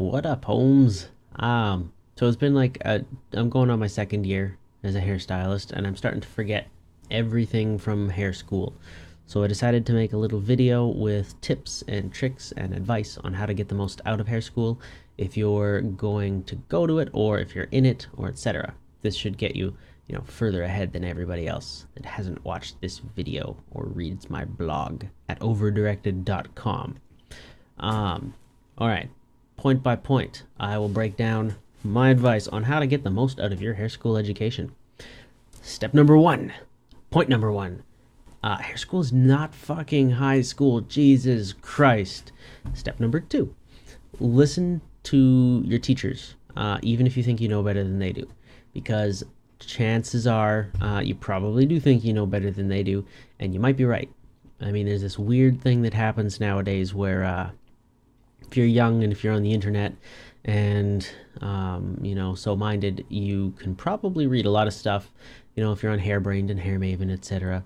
What up, Holmes? So it's been I'm going on my second year as a hairstylist, and I'm starting to forget everything from hair school. So I decided to make a little video with tips and tricks and advice on how to get the most out of hair school if you're going to go to it or if you're in it or etc. This should get you, further ahead than everybody else that hasn't watched this video or reads my blog at overdirected.com. All right, point by point, I will break down my advice on how to get the most out of your hair school education. Step number one, point number one. Hair school is not fucking high school. Jesus Christ. Step number two, listen to your teachers, even if you think you know better than they do, because chances are you probably do think you know better than they do, and you might be right. I mean, there's this weird thing that happens nowadays where if you're young and if you're on the internet and so minded, you can probably read a lot of stuff. If you're on Hairbrained and Hair Maven, etc.,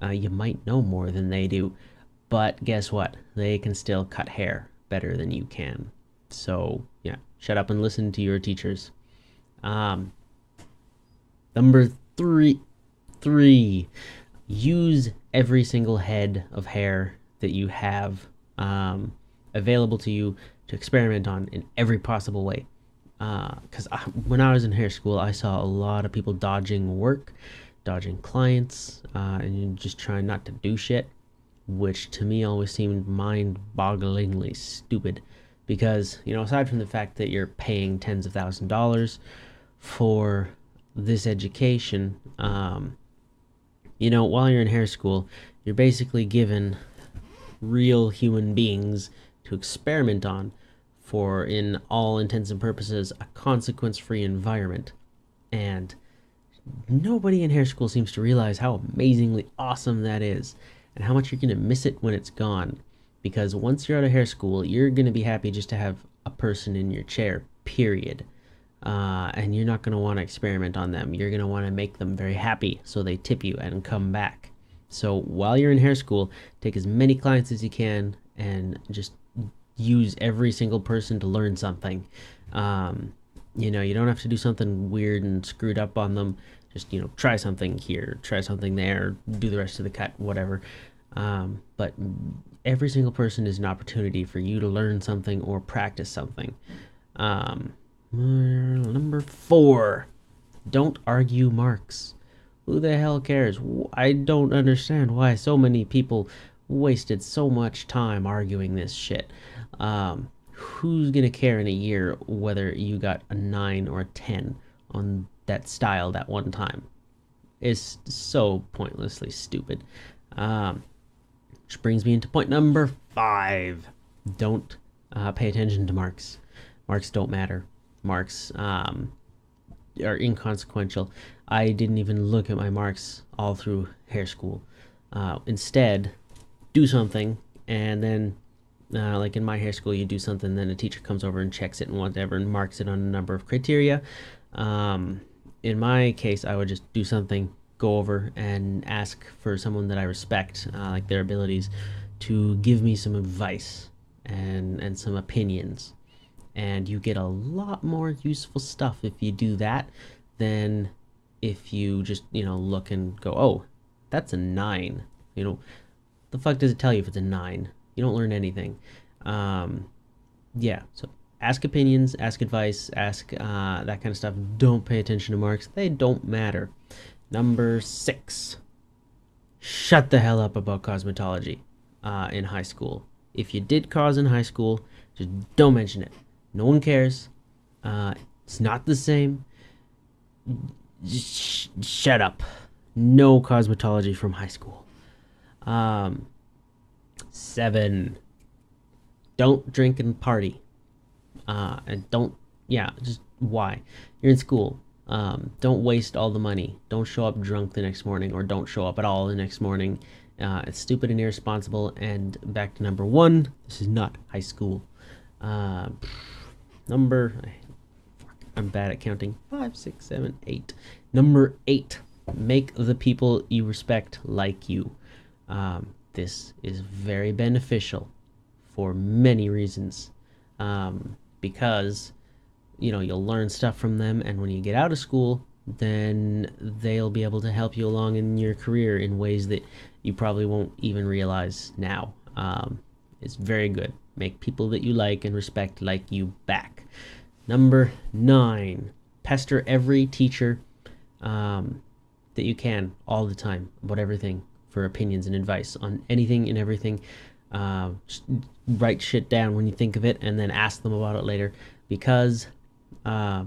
you might know more than they do. But guess what? They can still cut hair better than you can. So yeah, shut up and listen to your teachers. Number three, use every single head of hair that you have available to you to experiment on in every possible way. Because when I was in hair school, I saw a lot of people dodging work, dodging clients, and just trying not to do shit, which to me always seemed mind-bogglingly stupid. Because, aside from the fact that you're paying tens of thousands of dollars for this education, while you're in hair school, you're basically given real human beings to experiment on for, in all intents and purposes, a consequence-free environment. And nobody in hair school seems to realize how amazingly awesome that is and how much you're going to miss it when it's gone. Because once you're out of hair school, you're going to be happy just to have a person in your chair, period. And you're not going to want to experiment on them. You're going to want to make them very happy so they tip you and come back. So while you're in hair school, take as many clients as you can and just use every single person to learn something. You don't have to do something weird and screwed up on them. Just, try something here, try something there, do the rest of the cut, whatever. But every single person is an opportunity for you to learn something or practice something. Number 4, don't argue marks. Who the hell cares? I don't understand why so many people wasted so much time arguing this shit. Who's gonna care in a year whether you got a 9 or a 10 on that style that one time? It's so pointlessly stupid. Which brings me into point number 5. Don't pay attention to marks. Marks don't matter. Marks are inconsequential. I didn't even look at my marks all through hair school. Instead, do something, and then like in my hair school, you do something, then a teacher comes over and checks it and whatever and marks it on a number of criteria. In my case, I would just do something, go over and ask for someone that I respect, like their abilities, to give me some advice and some opinions. And you get a lot more useful stuff if you do that than if you just, look and go, oh, that's a 9. The fuck does it tell you if it's a 9? You don't learn anything. Yeah, so ask opinions, ask advice, ask that kind of stuff. Don't pay attention to marks. They don't matter. Number 6, shut the hell up about cosmetology in high school. If you did cos in high school, just don't mention it. No one cares. It's not the same. Just shut up. No cosmetology from high school. 7, don't drink and party. And just why? You're in school. Don't waste all the money. Don't show up drunk the next morning, or don't show up at all the next morning. It's stupid and irresponsible. And back to number 1, this is not high school. I'm bad at counting. 5, 6, 7, 8. Number 8, make the people you respect like you. This is very beneficial for many reasons. because you'll learn stuff from them, and when you get out of school, then they'll be able to help you along in your career in ways that you probably won't even realize now. It's very good. Make people that you like and respect like you back. Number 9, pester every teacher that you can all the time about everything for opinions and advice on anything and everything. Write shit down when you think of it and then ask them about it later, because hair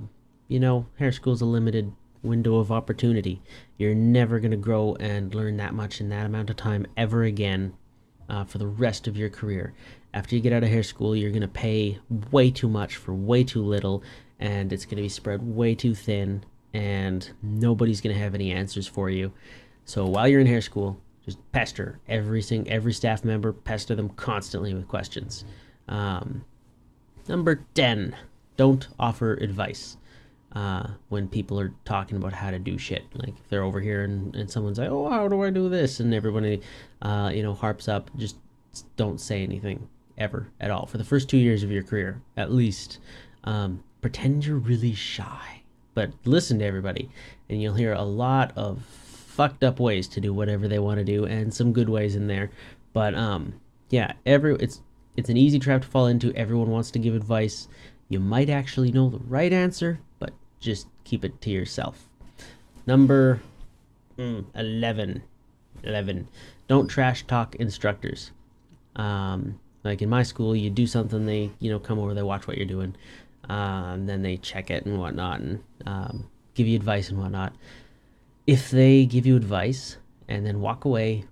school's a limited window of opportunity. You're never going to grow and learn that much in that amount of time ever again for the rest of your career. After you get out of hair school, you're going to pay way too much for way too little, and it's going to be spread way too thin, and nobody's going to have any answers for you. So while you're in hair school, just pester every staff member, pester them constantly with questions. Number 10, don't offer advice when people are talking about how to do shit. Like if they're over here and someone's like, oh, how do I do this? And everybody, harps up, just don't say anything ever at all. For the first 2 years of your career, at least, pretend you're really shy, but listen to everybody, and you'll hear a lot of fucked up ways to do whatever they want to do, and some good ways in there. But it's an easy trap to fall into. Everyone wants to give advice. You might actually know the right answer, but just keep it to yourself. Number 11. Don't trash talk instructors. Like in my school, you do something, they come over, they watch what you're doing, and then they check it and whatnot, and give you advice and whatnot. If they give you advice and then walk away,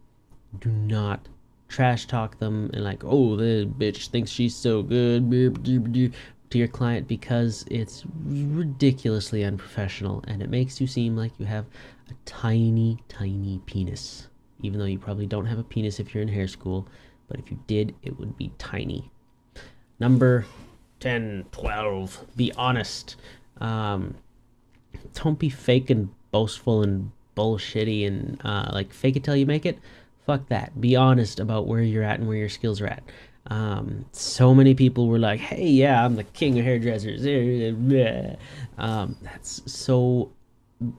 do not trash talk them and like, oh, the bitch thinks she's so good to your client, because it's ridiculously unprofessional, and it makes you seem like you have a tiny, tiny penis, even though you probably don't have a penis if you're in hair school, but if you did, it would be tiny. Number 10, 12, be honest. Don't be fake and boastful and bullshitty and like fake it till you make it. Fuck that. Be honest about where you're at and where your skills are at. So many people were like, hey, yeah, I'm the king of hairdressers. That's so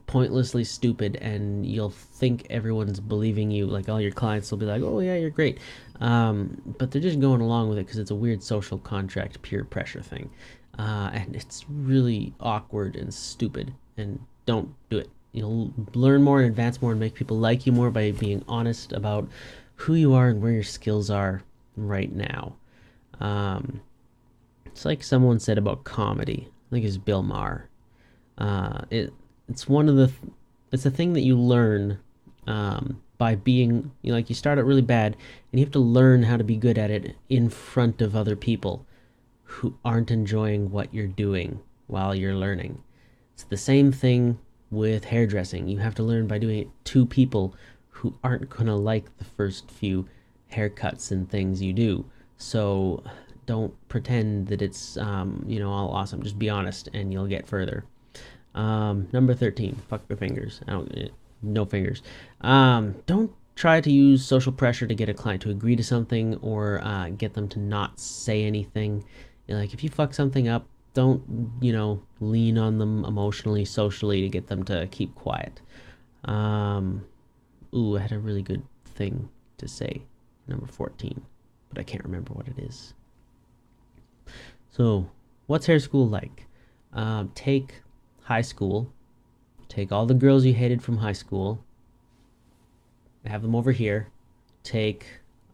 pointlessly stupid, and you'll think everyone's believing you. Like all your clients will be like, oh yeah, you're great, but they're just going along with it because it's a weird social contract peer pressure thing, and it's really awkward and stupid, and don't do it. You'll learn more and advance more and make people like you more by being honest about who you are and where your skills are right now. It's like someone said about comedy. I think it's Bill Maher. It's a thing that you learn by being, like you start out really bad and you have to learn how to be good at it in front of other people who aren't enjoying what you're doing while you're learning. It's the same thing with hairdressing. You have to learn by doing it to people who aren't gonna like the first few haircuts and things you do. So don't pretend that it's all awesome. Just be honest and you'll get further. Number 13, fuck your fingers. No fingers. Don't try to use social pressure to get a client to agree to something or get them to not say anything. Like if you fuck something up, don't lean on them emotionally, socially to get them to keep quiet. I had a really good thing to say, number 14, but I can't remember what it is. So what's hair school like? Take high school, take all the girls you hated from high school, have them over here, take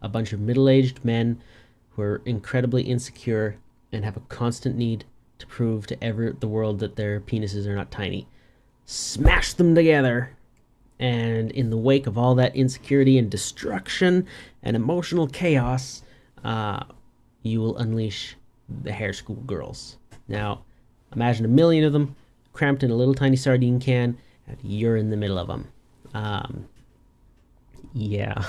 a bunch of middle-aged men who are incredibly insecure and have a constant need to prove to the world that their penises are not tiny. Smash them together, and in the wake of all that insecurity and destruction and emotional chaos, you will unleash the hair school girls. Now, imagine 1 million of them cramped in a little tiny sardine can, and you're in the middle of them. Yeah.